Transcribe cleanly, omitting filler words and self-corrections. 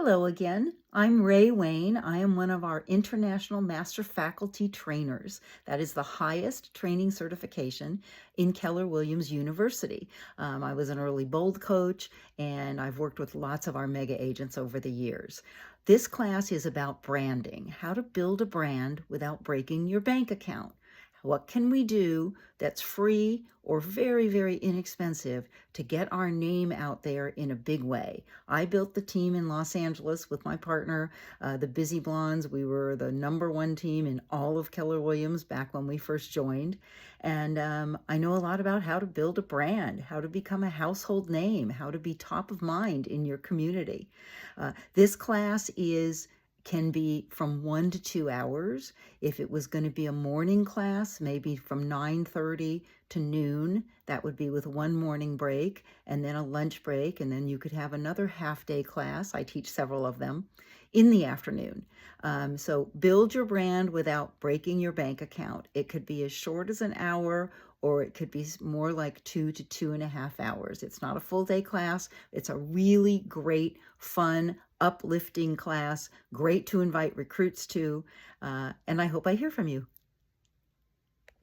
Hello again. I'm Ray Wayne. I am one of our International Master Faculty Trainers. That is the highest training certification in Keller Williams University. I was an early bold coach, and I've worked with lots of our mega agents over the years. This class is about branding, how to build a brand without breaking your bank account. What can we do that's free or very, very inexpensive to get our name out there in a big way? I built the team in Los Angeles with my partner, the Busy Blondes. We were the #1 team in all of Keller Williams back when we first joined. And I know a lot about how to build a brand, how to become a household name, how to be top of mind in your community. This class can be from 1 to 2 hours. If it was going to be a morning class, maybe from 9:30 to noon, that would be with one morning break and then a lunch break, and then you could have another half-day class. I teach several of them in the afternoon. So build your brand without breaking your bank account. It could be as short as an hour, or it could be more like 2 to 2.5 hours. It's not a full day class. It's a really great, fun, uplifting class, great to invite recruits to, and I hope I hear from you.